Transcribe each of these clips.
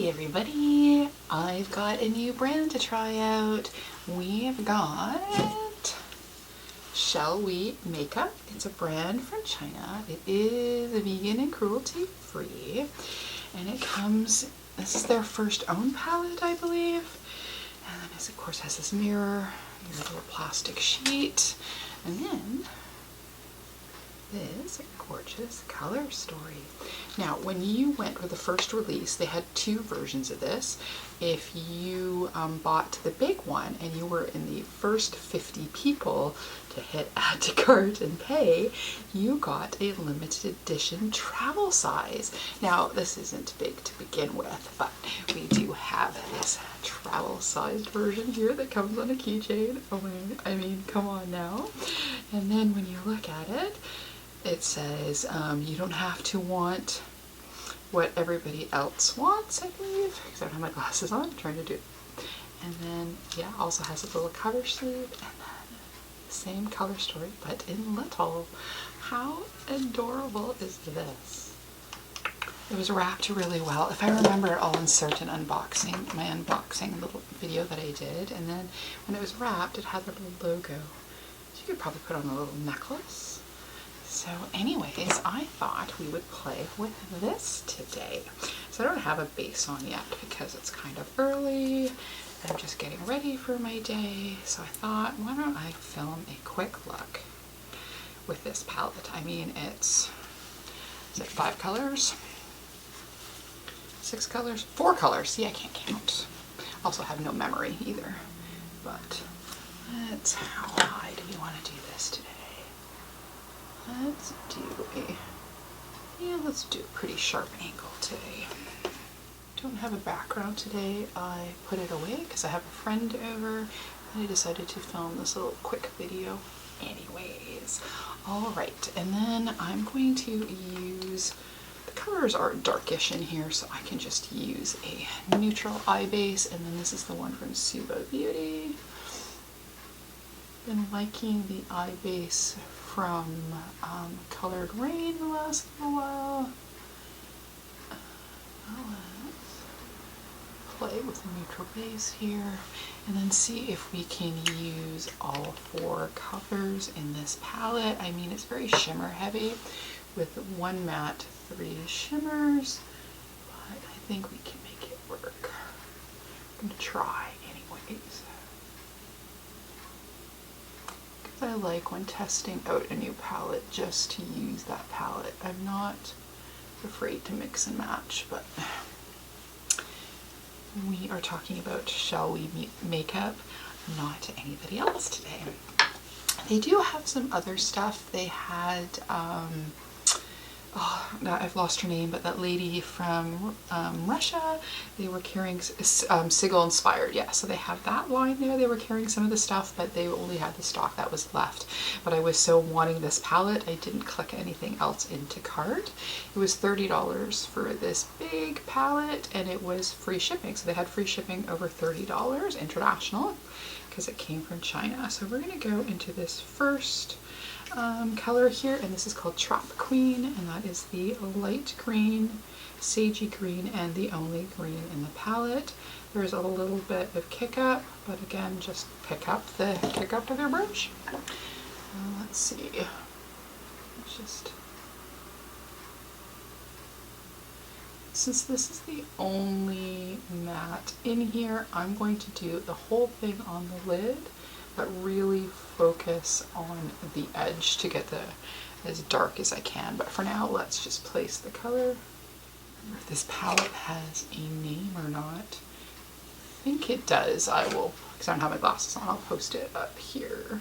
Hey everybody, I've got a new brand to try out. We've got Shellwe makeup. It's a brand from China. It is vegan and cruelty free, and it comes, this is their first own palette, I believe. And then it of course has this mirror, a little plastic sheet, and then this gorgeous color story. Now, when you went with the first release, they had two versions of this. If you bought the big one and you were in the first 50 people to hit add to cart and pay, you got a limited edition travel size. Now, this isn't big to begin with, but we do have this travel sized version here that comes on a keychain. Oh, I mean, come on now. And then when you look at it, it says you don't have to want what everybody else wants, I believe, because I don't have my glasses on. I'm trying to do it. And then, yeah, also has a little cover sleeve, and then the same color story, but in little. How adorable is this? It was wrapped really well. If I remember, I'll insert an unboxing, my unboxing little video that I did, and then when it was wrapped, it had the little logo. So you could probably put on a little necklace. So anyways, I thought we would play with this today. So I don't have a base on yet because it's kind of early. I'm just getting ready for my day. So I thought, why don't I film a quick look with this palette? I mean, is it 5 colors? 6 colors? 4 colors. See, I can't count. Also have no memory either. But how high do we want to do this today? Let's do a pretty sharp angle today. Don't have a background today. I put it away because I have a friend over and I decided to film this little quick video anyways. Alright, and then I'm going to use, the colors are darkish in here, so I can just use a neutral eye base, and then this is the one from Subo Beauty. Been liking the eye base from Colored Rain the last little while. Let's play with the neutral base here and then see if we can use all 4 colors in this palette. I mean, it's very shimmer heavy with 1 matte, 3 shimmers, but I think we can make it work. I'm going to try anyways. I like when testing out a new palette just to use that palette. I'm not afraid to mix and match, but we are talking about Shellwe makeup, not anybody else today. They do have some other stuff. They had, I've lost her name, but that lady from Russia, they were carrying Sigil inspired, yeah, so they have that line there. They were carrying some of the stuff, but they only had the stock that was left. But I was so wanting this palette, I didn't click anything else into cart. It was $30 for this big palette, and it was free shipping, so they had free shipping over $30 international because it came from China. So we're going to go into this first color here, and this is called Trap Queen, and that is the light green, sagey green, and the only green in the palette. There's a little bit of kick up, but again, just kick up with your brush. Let's see. Let's just, since this is the only matte in here, I'm going to do the whole thing on the lid, but really focus on the edge to get as dark as I can. But for now, let's just place the color. If this palette has a name or not. I think it does. I will, because I don't have my glasses on, I'll post it up here.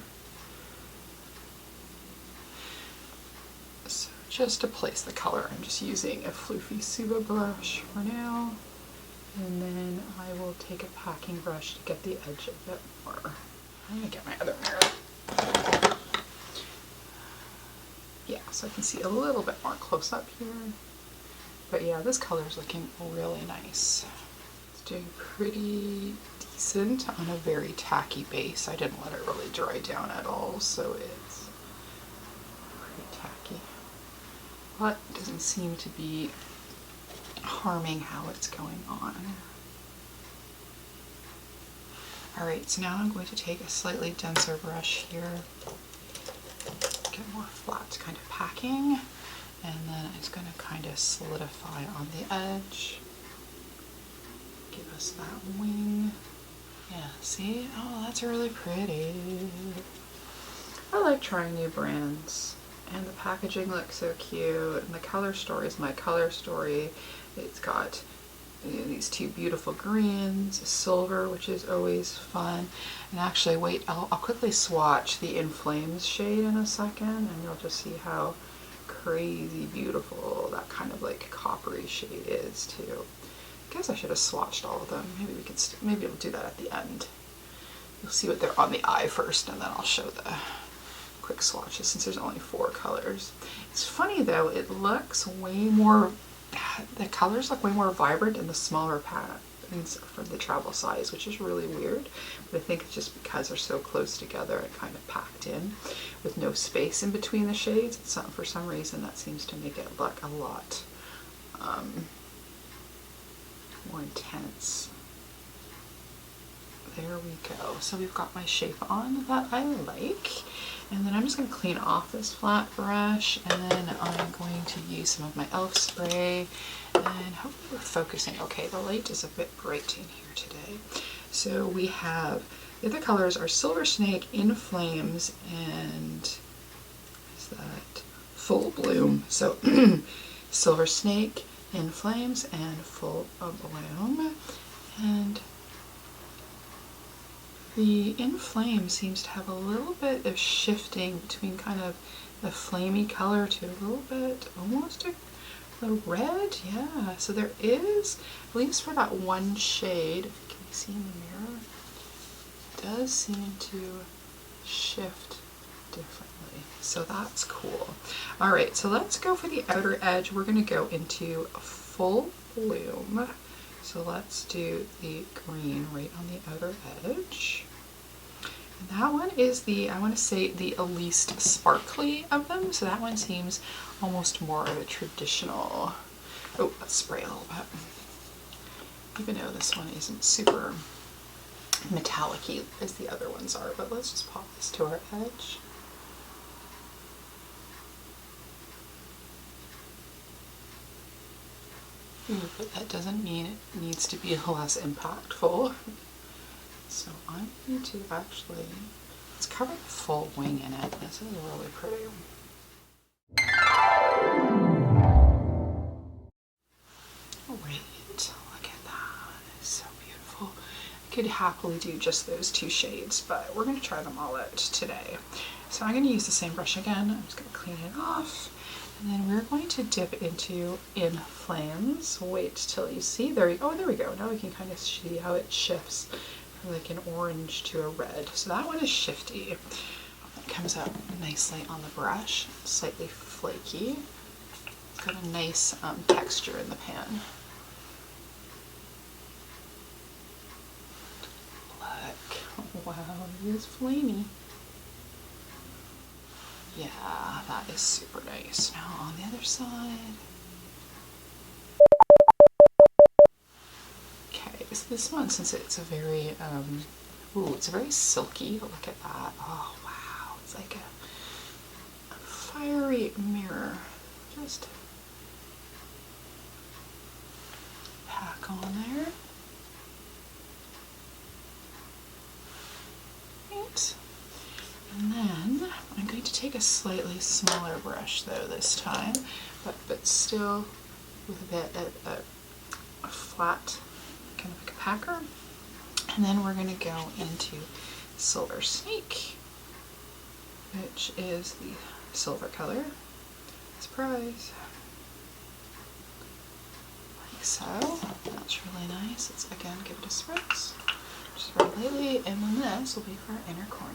So just to place the color, I'm just using a floofy Subo brush for now. And then I will take a packing brush to get the edge a bit more. I'm going to get my other mirror. Yeah, so I can see a little bit more close up here. But yeah, this color is looking really nice. It's doing pretty decent on a very tacky base. I didn't let it really dry down at all, so it's pretty tacky. But it doesn't seem to be harming how it's going on. Alright, so now I'm going to take a slightly denser brush here, get more flat kind of packing, and then I'm just going to kind of solidify on the edge, give us that wing. Yeah, see? Oh, that's really pretty. I like trying new brands, and the packaging looks so cute, and the color story is my color story. It's got these two beautiful greens, silver, which is always fun. And actually, wait, I'll quickly swatch the In Flames shade in a second, and you'll just see how crazy beautiful that kind of like coppery shade is too. I guess I should have swatched all of them. Maybe we could, maybe we'll do that at the end. You'll see what they're on the eye first, and then I'll show the quick swatches since there's only 4 colors. It's funny though, it looks way more, the colors look way more vibrant in the smaller patterns for the travel size, which is really weird. But I think it's just because they're so close together and kind of packed in with no space in between the shades. For some reason that seems to make it look a lot more intense. There we go. So we've got my shape on that I like. And then I'm just going to clean off this flat brush, and then I'm going to use some of my e.l.f. spray, and hopefully we're focusing. Okay, the light is a bit bright in here today. So we have, the other colors are Silver Snake, In Flames, and is that Full Bloom. So Silver Snake, In Flames, and Full Bloom. And the In Flames seems to have a little bit of shifting between kind of the flamey color to a little bit, almost a red. Yeah, so there is, at least for that one shade, can you see in the mirror, it does seem to shift differently. So that's cool. All right, so let's go for the outer edge. We're going to go into Full Bloom. So let's do the green right on the outer edge. And that one is the, I want to say, the least sparkly of them. So that one seems almost more of a traditional, oh, let's spray a little bit. Even though this one isn't super metallic-y as the other ones are, but let's just pop this to our edge. But that doesn't mean it needs to be less impactful. So I need to actually, let's cover the full wing in it. This is really pretty. Great, look at that, it's so beautiful. I could happily do just those 2 shades, but we're gonna try them all out today. So I'm gonna use the same brush again. I'm just gonna clean it off. And then we're going to dip into In Flames. Wait till you see, there we go. Now we can kind of see how it shifts from like an orange to a red. So that one is shifty. It comes out nicely on the brush, slightly flaky. It's got a nice texture in the pan. Look, wow, it is flamey. Yeah, that is super nice. Now on the other side. Okay, so this one, since it's a very, it's very silky. Look at that. Oh, wow. It's like a fiery mirror. Just pack on there. Right. And then I'm going to take a slightly smaller brush though this time, but still with a bit of a flat, kind of like a packer. And then we're going to go into Silver Snake, which is the silver color. Surprise! Like so. That's really nice. Let's again give it a spritz, just very lightly, and then this will be for our inner corner.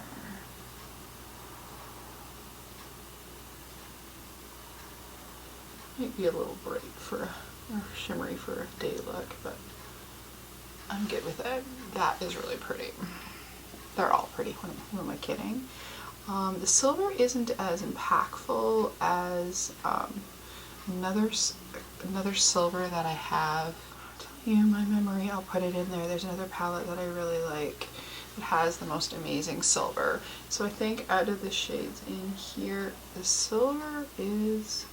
Might be a little bright or shimmery for a day look, but I'm good with it. That is really pretty. They're all pretty. Who am I kidding? The silver isn't as impactful as another silver that I have. I'll tell you my memory. I'll put it in there. There's another palette that I really like. It has the most amazing silver. So I think out of the shades in here, the silver is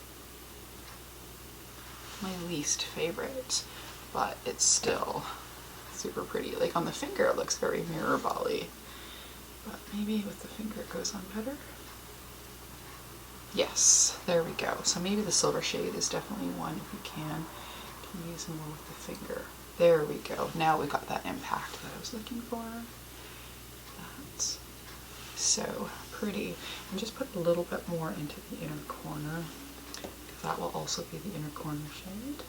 my least favorite, but it's still super pretty. Like on the finger it looks very mirror ball-y, but maybe with the finger it goes on better. Yes, there we go. So maybe the silver shade is definitely one if you can use more with the finger. There we go. Now we got that impact that I was looking for. That's so pretty. And just put a little bit more into the inner corner, because that will also be the inner corner shade.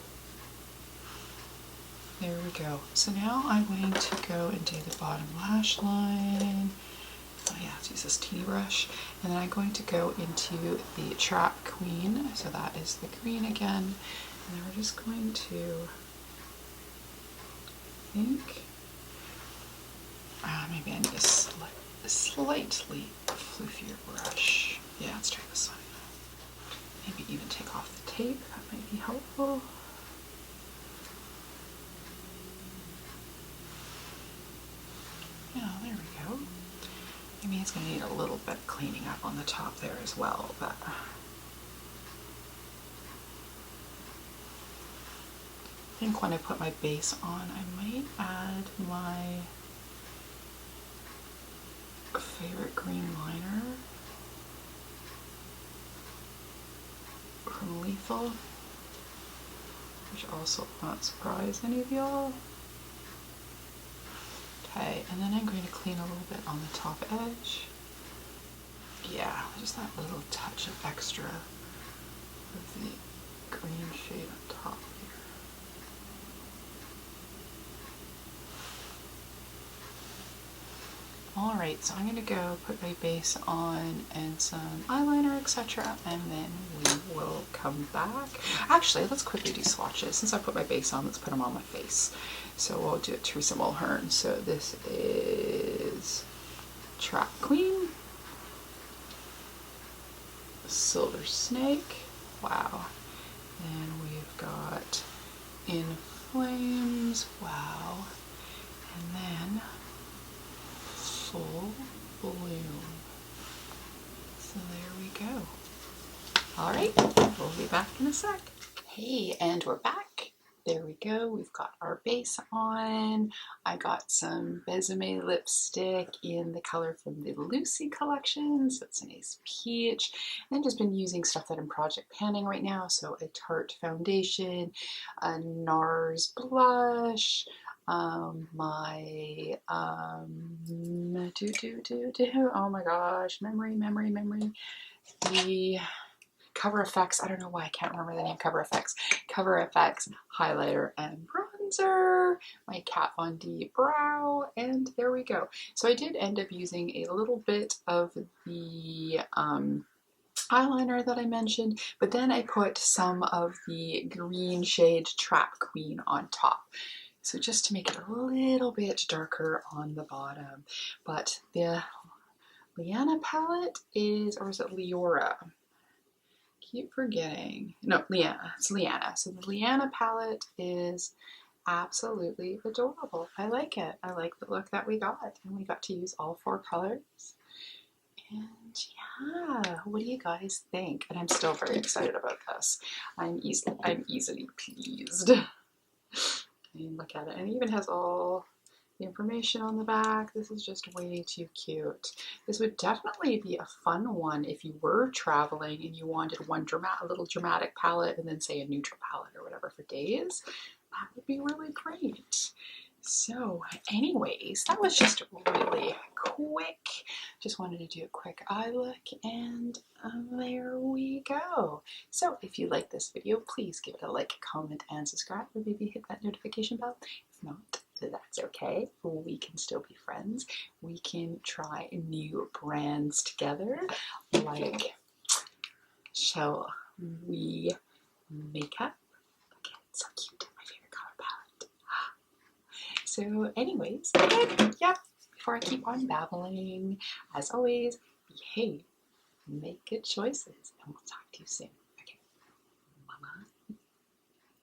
There we go. So now I'm going to go and do the bottom lash line. Oh yeah, let's use this teeny brush. And then I'm going to go into the Trap Queen. So that is the green again. And then we're just going to, I think, maybe I need a slightly fluffier brush. Yeah, let's try this one. Maybe even take off the tape, that might be helpful. Yeah, there we go. Maybe it's going to need a little bit of cleaning up on the top there as well, but I think when I put my base on, I might add my favorite green liner from Lethal, which also will not surprise any of y'all. Okay, and then I'm going to clean a little bit on the top edge. Yeah, just that little touch of extra of the green shade on top here. Alright, so I'm going to go put my base on and some eyeliner, etc., and then we will come back. Actually, let's quickly do swatches. Since I put my base on, let's put them on my face. So we'll do it Teresa Mulhern. So this is Trap Queen, Silver Snake, wow, and we've got In Flames, wow, and then Full Bloom. So there we go. All right, we'll be back in a sec. Hey, and we're back. There we go. We've got our base on. I got some Besame lipstick in the color from the Lucy collection. So it's a nice peach. And I've just been using stuff that I'm project panning right now. So a Tarte foundation, a NARS blush, my oh my gosh, memory, the Cover FX, I don't know why I can't remember the name, Cover FX highlighter and bronzer, my Kat Von D brow, and there we go. So I did end up using a little bit of the eyeliner that I mentioned, but then I put some of the green shade Trap Queen on top. So just to make it a little bit darker on the bottom. But the Liana palette is, or is it Leora? Keep forgetting. No, Liana. It's Liana. So the Liana palette is absolutely adorable. I like it. I like the look that we got. And we got to use all 4 colors. And yeah, what do you guys think? And I'm still very excited about this. I'm easily pleased. I mean, look at it. And it even has all the information on the back. This is just way too cute. This would definitely be a fun one if you were traveling and you wanted a little dramatic palette and then say a neutral palette or whatever for days. That would be really great. So anyways, that was just really quick. Just wanted to do a quick eye look, and there we go. So if you like this video, please give it a like, comment, and subscribe, or maybe hit that notification bell. If not, that's okay. We can still be friends. We can try new brands together, like Shellwe makeup. Look at it, so cute. My favorite color palette. So anyways, yeah, before I keep on babbling, as always, behave, make good choices, and we'll talk to you soon.